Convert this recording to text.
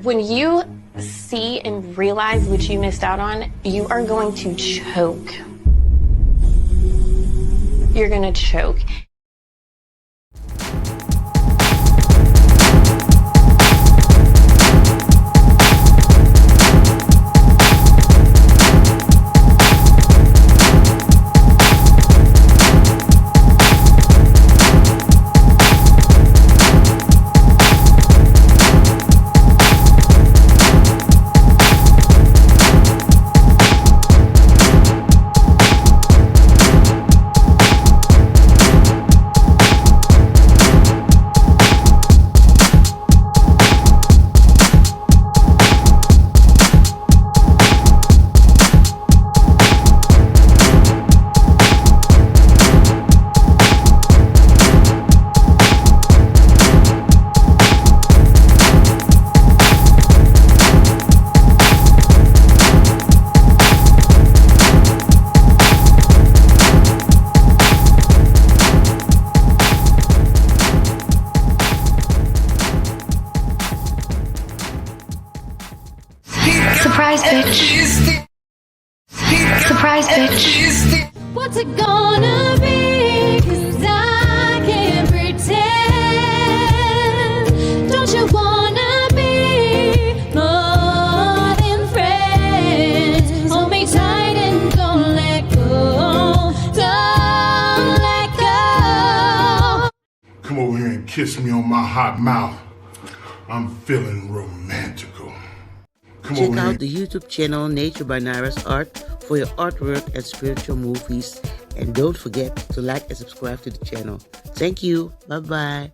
When you see and realize what you missed out on, you are going to choke. You're going to choke. Surprise, bitch. Surprise, bitch. What's it gonna be? 'Cause I can't pretend. Don't you wanna be more than friends? Hold me tight and don't let go. Don't let go. Come over here and kiss me on my hot mouth. I'm feeling romantical. Check out the YouTube channel Nature by Nairas Art for your artwork and spiritual movies. And don't forget to like and subscribe to the channel. Thank you. Bye-bye.